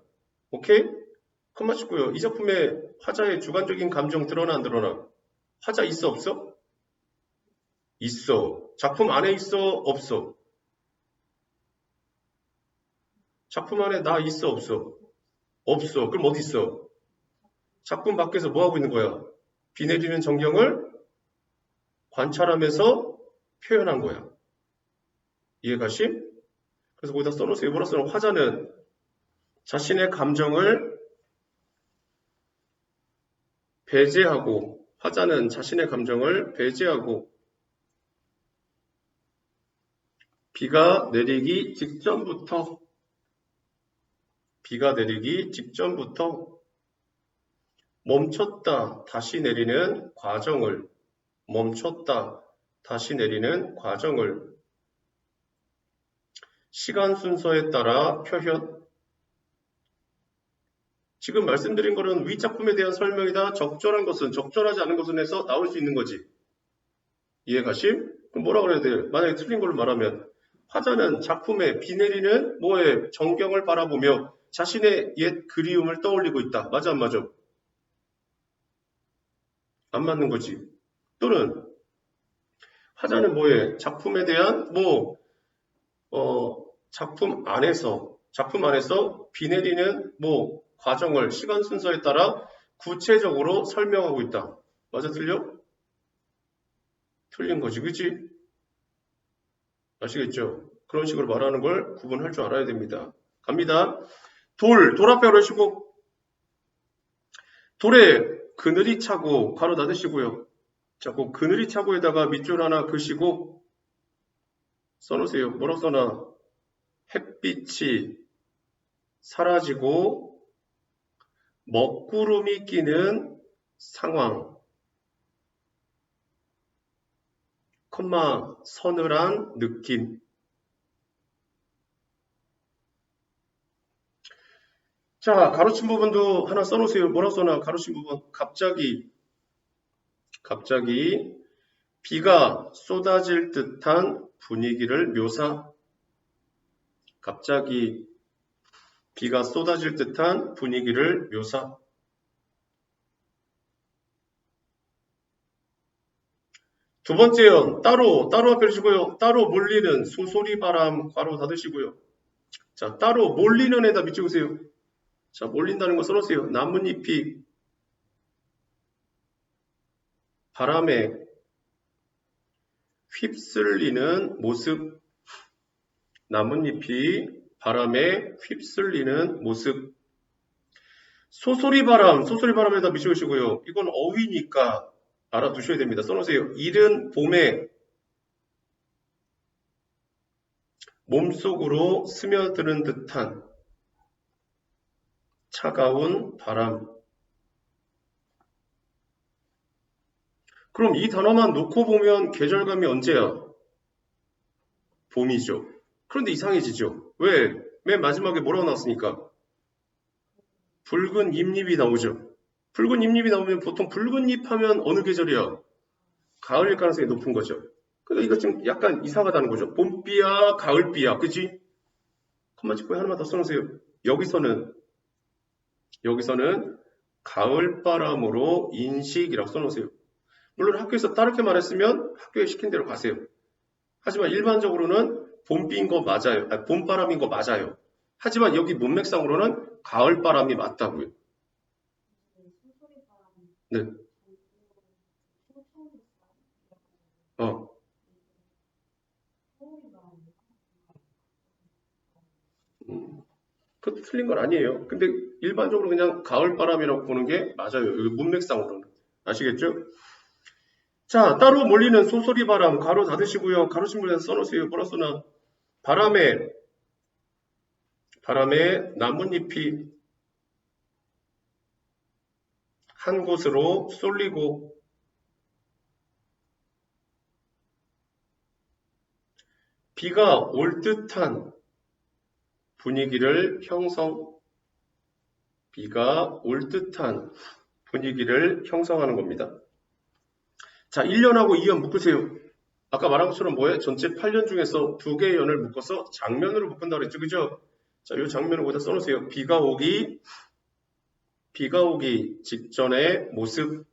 오케이? 그만 싶고요. 이 작품의 화자의 주관적인 감정 드러나 안 드러나? 화자 있어 없어? 있어. 작품 안에 있어 없어? 작품 안에 나 있어 없어? 없어. 그럼 어디 있어? 작품 밖에서 뭐 하고 있는 거야? 비 내리는 전경을 관찰하면서 표현한 거야. 이해가심? 그래서 거기다 써놓으세요. 일부러 써놓은 화자는 자신의 감정을 배제하고, 화자는 자신의 감정을 배제하고, 비가 내리기 직전부터 멈췄다 다시 내리는 과정을 시간 순서에 따라 표현. 지금 말씀드린 거는 위 작품에 대한 설명이다. 적절한 것은 적절하지 않은 것은 해서 나올 수 있는 거지. 이해가심? 그럼 뭐라 그래야 돼요? 만약에 틀린 걸로 말하면 화자는 작품에 비 내리는 뭐에 전경을 바라보며 자신의 옛 그리움을 떠올리고 있다. 맞아 안 맞아? 안 맞는 거지. 또는 화자는 뭐에 작품에 대한 작품 안에서 비 내리는 과정을 시간 순서에 따라 구체적으로 설명하고 있다. 맞아 틀려? 틀린 거지, 그치? 아시겠죠? 그런 식으로 말하는 걸 구분할 줄 알아야 됩니다. 갑니다. 돌 앞에 그러시고 돌에 그늘이 차고 가로 닫으시고요. 자, 그 그늘이 차고에다가 밑줄 하나 그시고 써놓으세요. 뭐라고 써놔? 햇빛이 사라지고 먹구름이 끼는 상황, 서늘한 느낌. 자, 가로친 부분도 하나 써놓으세요. 뭐라고 써놔? 가로친 부분. 갑자기 비가 쏟아질 듯한 분위기를 묘사. 갑자기 비가 쏟아질 듯한 분위기를 묘사. 두 번째요. 따로 앞에 주시고요. 따로 몰리는 소소리 바람 괄호 닫으시고요. 자, 따로 몰리는 에다 밑줄으세요. 자, 몰린다는 거 써놓으세요. 나뭇잎이 바람에 휩쓸리는 모습. 나뭇잎이 바람에 휩쓸리는 모습. 소소리 바람에다 밑줄으시고요. 이건 어휘니까 알아두셔야 됩니다. 써놓으세요. 이른 봄에 몸속으로 스며드는 듯한 차가운 바람. 그럼 이 단어만 놓고 보면 계절감이 언제야? 봄이죠. 그런데 이상해지죠. 왜? 맨 마지막에 뭐라고 나왔습니까? 붉은 잎잎이 나오죠. 붉은 잎잎이 나오면 보통 붉은 잎 하면 어느 계절이야? 가을일 가능성이 높은 거죠. 그러니까 이거 지금 약간 이상하다는 거죠. 봄비야, 가을비야, 그치? 컴마 찍고 하나만 더 써놓으세요. 여기서는 가을바람으로 인식이라고 써놓으세요. 물론 학교에서 다르게 말했으면 학교에 시킨 대로 가세요. 하지만 일반적으로는 봄비인 거 맞아요. 봄바람인 거 맞아요. 하지만 여기 문맥상으로는 가을바람이 맞다고요. 네. 그것도 틀린 건 아니에요. 근데 일반적으로 그냥 가을바람이라고 보는 게 맞아요. 여기 문맥상으로는. 아시겠죠? 자, 따로 몰리는 소소리 바람, 가로 닫으시고요. 가로친 문에서 써놓으세요. 뭐라 써나? 바람에 나뭇잎이 한 곳으로 쏠리고 비가 올 듯한 분위기를 형성하는 겁니다. 자, 1년하고 2년 묶으세요. 아까 말한 것처럼 뭐예요? 전체 8년 중에서 2개의 연을 묶어서 장면으로 묶은다고 그랬죠. 그죠? 자, 이 장면을 거기다 써놓으세요. 비가 오기 직전의 모습.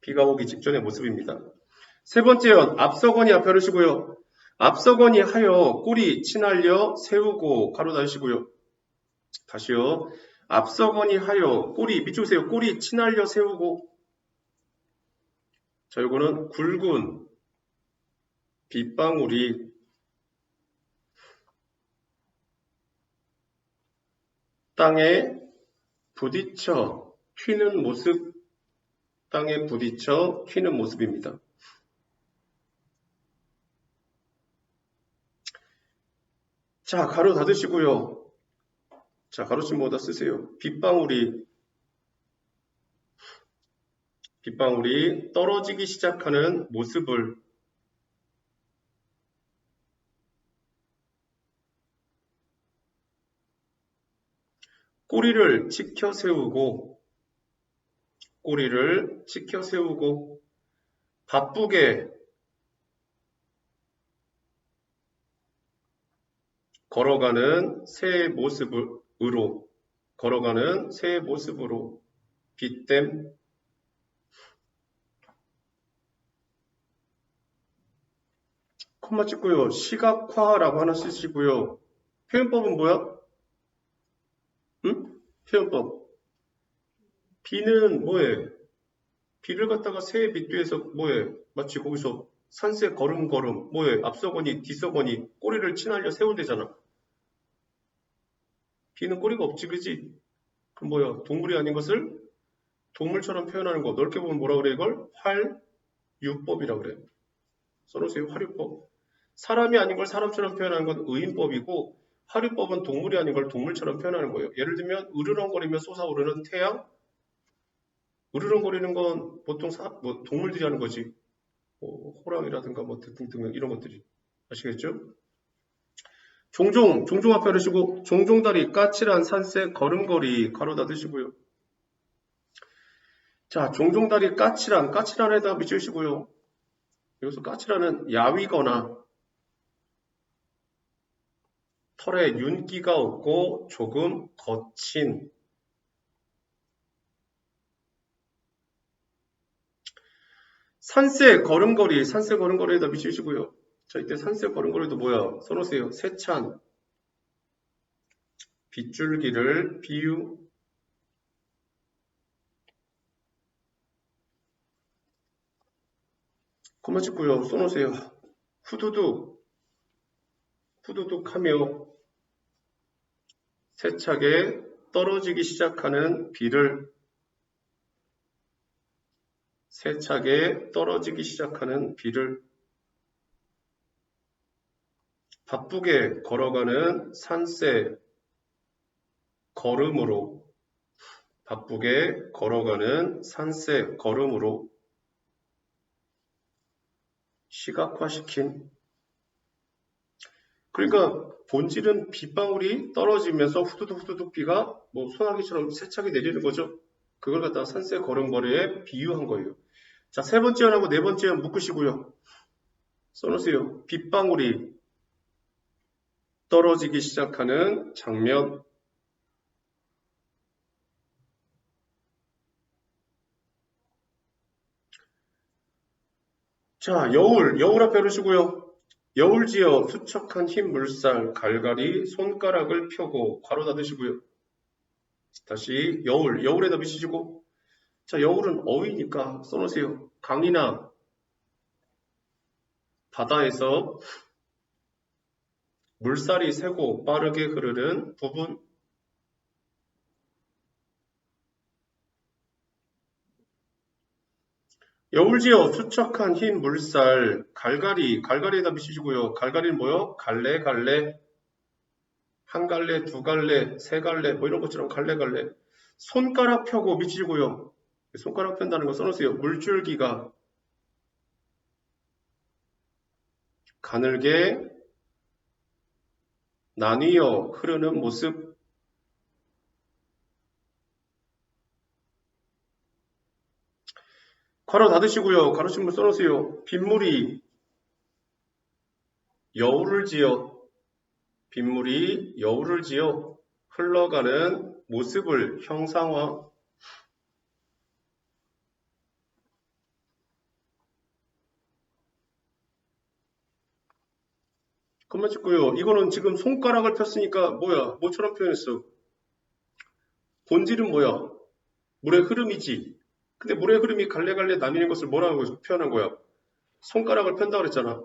비가 오기 직전의 모습입니다. 세 번째 연, 앞서거니 앞에 하시고요. 앞서거니 하여 꼬리 치날려 세우고 가로 닫으시고요. 다시요. 앞서거니 하여 꼬리 밑줄세요. 꼬리 치날려 세우고. 자, 요거는 굵은 빗방울이 땅에 부딪혀 튀는 모습, 땅에 부딪혀 튀는 모습입니다. 자, 가로 닫으시고요. 자, 가로침 뭐다 쓰세요. 빗방울이 떨어지기 시작하는 모습을 꼬리를 치켜 세우고 바쁘게 걸어가는 새 모습으로 빗댐 콤마 찍고요. 시각화라고 하나 쓰시고요. 표현법은 뭐야? 응? 표현법. 비는 뭐해? 비를 갖다가 새의 빛 뒤에서 뭐해? 마치 거기서 산새 걸음걸음 뭐해? 앞서거니 뒤서거니 꼬리를 치날려 세운대잖아. 비는 꼬리가 없지, 그지? 그럼 뭐야? 동물이 아닌 것을 동물처럼 표현하는 거. 넓게 보면 뭐라 그래 이걸? 활유법이라 그래. 써놓으세요. 활유법. 사람이 아닌 걸 사람처럼 표현하는 건 의인법이고 활유법은 동물이 아닌 걸 동물처럼 표현하는 거예요. 예를 들면 으르렁거리며 솟아오르는 태양. 으르렁거리는 건 보통 동물들이 하는 거지. 호랑이라든가 뭐 등등 이런 것들이. 아시겠죠? 종종 앞에 하시고 종종다리 까칠한 산새 걸음걸이 가로 닫으시고요. 자, 종종다리 까칠한에다 밑주시고요. 여기서 까칠한은 야위거나 털에 윤기가 없고 조금 거친 산새 걸음걸이에다 밑주시고요. 자, 이때 산새 걸음걸이도 뭐야? 써놓으세요. 세찬 빗줄기를 비유 콤마 찍고요. 써놓으세요. 후두둑하며 세차게 떨어지기 시작하는 비를 바쁘게 걸어가는 산새 걸음으로 시각화시킨. 그러니까 본질은 빗방울이 떨어지면서 후두둑 비가 뭐 소나기처럼 세차게 내리는 거죠. 그걸 갖다가 산새 걸음걸이에 비유한 거예요. 자, 세 번째 연하고 네 번째 연 묶으시고요. 써놓으세요. 빗방울이 떨어지기 시작하는 장면. 자, 여울 앞에 놓으시고요. 여울지어 수척한 흰 물살 갈갈이 손가락을 펴고 괄호 닫으시고요. 다시 여울에다 미시고. 자, 여울은 어휘니까 써놓으세요. 강이나 바다에서 물살이 세고 빠르게 흐르는 부분. 여울지어 수척한 흰 물살 갈갈이에다 미시고요. 갈갈이는 뭐요? 갈래 한 갈래 두 갈래 세 갈래 뭐 이런 것처럼 갈래 손가락 펴고 미치고요. 손가락 편다는 거 써놓으세요. 물줄기가 가늘게 나뉘어 흐르는 모습. 괄호 닫으시고요. 가로침을 써놓으세요. 빗물이 여울을 지어 흘러가는 모습을 형상화. 그만 찍고요. 이거는 지금 손가락을 폈으니까 뭐야? 뭐처럼 표현했어? 본질은 뭐야? 물의 흐름이지. 근데 물의 흐름이 갈래갈래 나뉘는 것을 뭐라고 표현한 거야? 손가락을 편다 그랬잖아.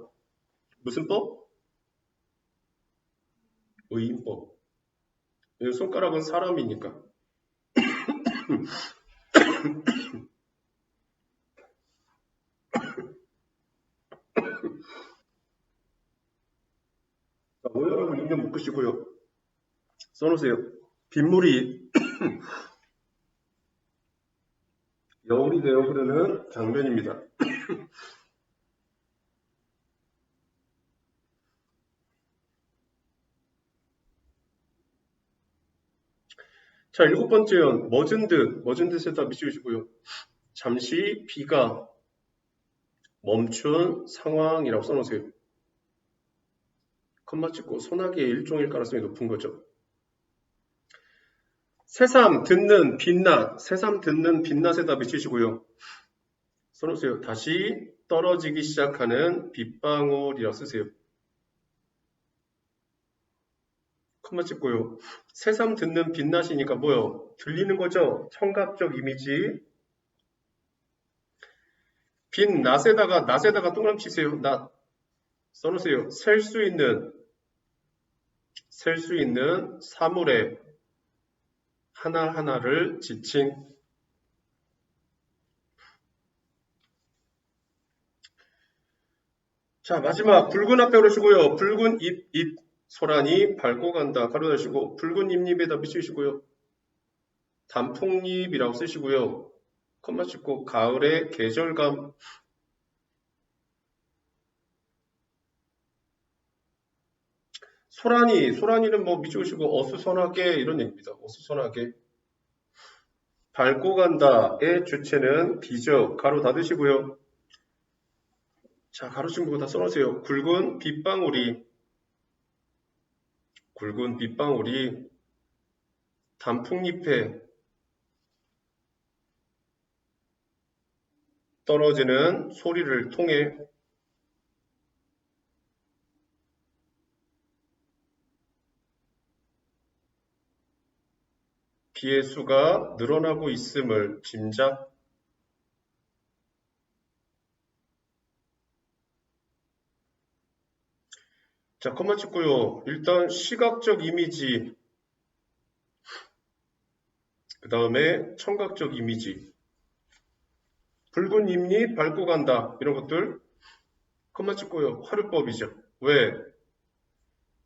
무슨 법? 의인법. 손가락은 사람이니까. 자, 오열하고 익념 묶으시고요. 써놓으세요. 빗물이 여울이 되어 흐르는 장면입니다. 자, 7번째는 멎은 듯에다 미치시고요. 잠시 비가 멈춘 상황이라고 써놓으세요. 컴마 찍고 소나기의 일종일 가능성이 높은 거죠. 새삼 듣는 빛낫에다 미치시고요. 써놓으세요. 다시 떨어지기 시작하는 빗방울이라고 쓰세요. 컴마 찍고요. 새삼 듣는 빛낫이니까 뭐요? 들리는 거죠? 청각적 이미지. 낫에다가 동그라미 치세요. 낫. 써놓으세요. 셀 수 있는 사물의 하나하나를 지칭. 자, 마지막 붉은 앞에 오르시고요. 붉은 잎 소란이 밟고 간다. 가로 다시고 붉은 잎잎에다 미치시고요. 단풍잎이라고 쓰시고요. 컴마 찍고 가을의 계절감. 소란이는 뭐 미치시고 어수선하게 이런 얘기입니다. 어수선하게. 밟고 간다의 주체는 비적. 가로 닫으시고요. 자, 가로친 부분 다 써놓으세요. 굵은 빗방울이 단풍잎에 떨어지는 소리를 통해 비의 수가 늘어나고 있음을 짐작. 자, 컴마 찍고요. 일단 시각적 이미지, 그 다음에 청각적 이미지, 붉은 잎잎 밟고 간다 이런 것들 컴마 찍고요. 화류법이죠. 왜?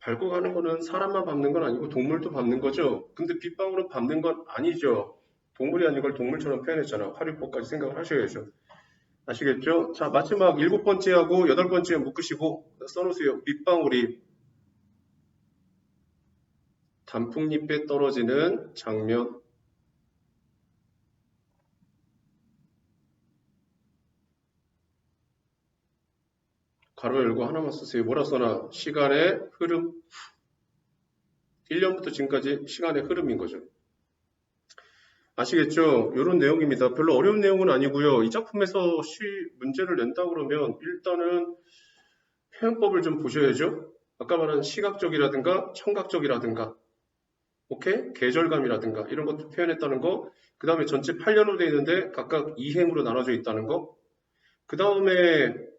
밟고 가는 거는 사람만 밟는 건 아니고 동물도 밟는 거죠. 근데 빗방울은 밟는 건 아니죠. 동물이 아닌 걸 동물처럼 표현했잖아. 화류법까지 생각을 하셔야죠. 아시겠죠? 자, 마지막 7번째하고 8번째 묶으시고 써놓으세요. 빗방울이 단풍잎에 떨어지는 장면. 가로 열고 하나만 쓰세요. 뭐라 써나? 시간의 흐름. 1년부터 지금까지 시간의 흐름인 거죠. 아시겠죠? 이런 내용입니다. 별로 어려운 내용은 아니고요. 이 작품에서 문제를 낸다 그러면 일단은 표현법을 좀 보셔야죠. 아까 말한 시각적이라든가 청각적이라든가 오케이? 계절감이라든가 이런 것도 표현했다는 거. 그 다음에 전체 8년으로 되어 있는데 각각 2행으로 나눠져 있다는 거. 그 다음에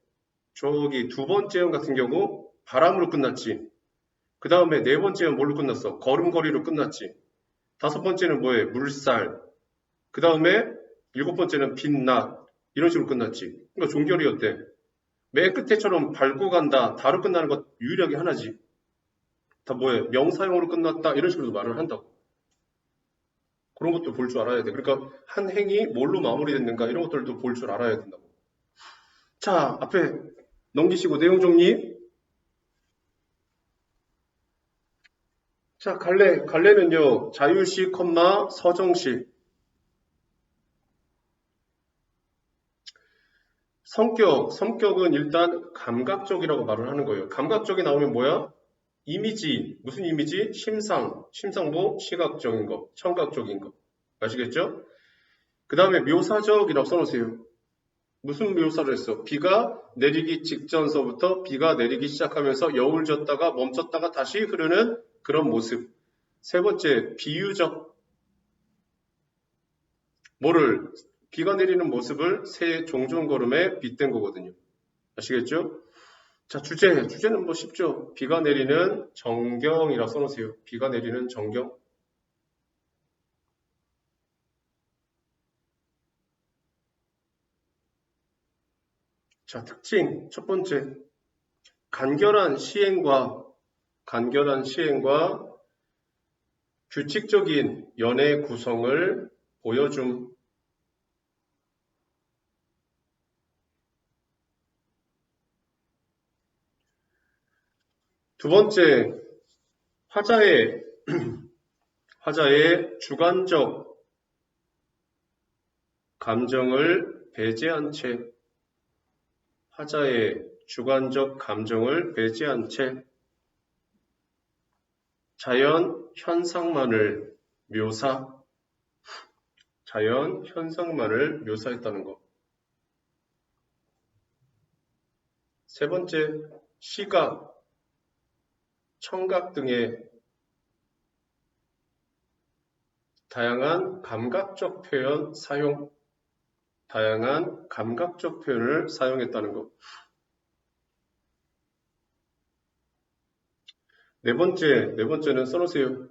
저기 2번째 형 같은 경우 바람으로 끝났지. 그 다음에 4번째는 뭘로 끝났어? 걸음걸이로 끝났지. 5번째는 뭐예요? 물살. 그 다음에 7번째는 빛낮. 이런 식으로 끝났지. 그러니까 종결이 어때? 맨 끝에처럼 밟고 간다. 다로 끝나는 것 유일하게 하나지. 다 뭐예요? 명사형으로 끝났다. 이런 식으로 말을 한다고. 그런 것도 볼 줄 알아야 돼. 그러니까 한 행이 뭘로 마무리됐는가 이런 것들도 볼 줄 알아야 된다고. 자, 앞에 넘기시고 내용 정리. 자, 갈래는요. 자유시, 서정시. 성격은 일단 감각적이라고 말을 하는 거예요. 감각적이 나오면 뭐야? 이미지, 무슨 이미지? 심상보, 시각적인 거, 청각적인 거. 아시겠죠? 그 다음에 묘사적이라고 써놓으세요. 무슨 묘사를 했어? 비가 내리기 직전서부터 비가 내리기 시작하면서 여울 졌다가 멈췄다가 다시 흐르는 그런 모습. 세 번째, 비유적. 비가 내리는 모습을 새 종종 걸음에 빗댄 거거든요. 아시겠죠? 자, 주제는 뭐 쉽죠? 비가 내리는 정경이라고 써놓으세요. 비가 내리는 정경. 자, 특징 첫 번째, 간결한 시행과 규칙적인 연애 구성을 보여줌. 두 번째, 화자의 주관적 감정을 배제한 채 자연 현상만을 묘사했다는 것. 세 번째, 시각, 청각 등의 다양한 감각적 표현을 사용했다는 것. 네 번째는 써놓으세요.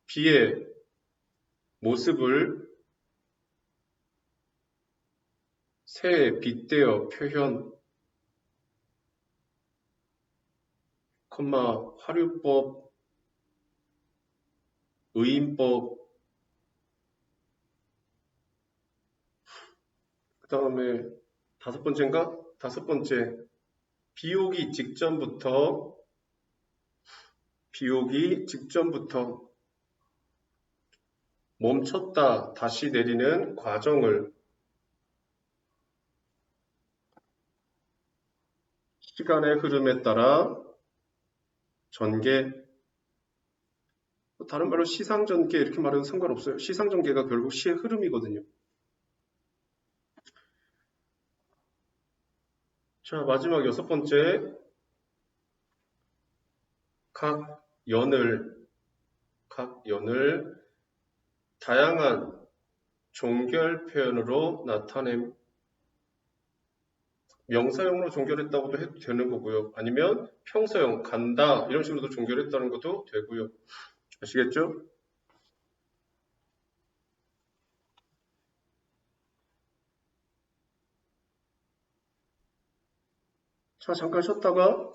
비의 모습을 새에 빗대어 표현, 화류법, 의인법, 그 다음에 다섯 번째, 비오기 직전부터 멈췄다 다시 내리는 과정을 시간의 흐름에 따라 전개, 다른 말로 시상전개 이렇게 말해도 상관없어요. 시상전개가 결국 시의 흐름이거든요. 자, 마지막 여섯 번째, 각 연을 다양한 종결 표현으로 나타냄. 명사형으로 종결했다고도 해도 되는 거고요. 아니면 평서형, 간다 이런 식으로도 종결했다는 것도 되고요. 아시겠죠? 자, 잠깐 쉬었다가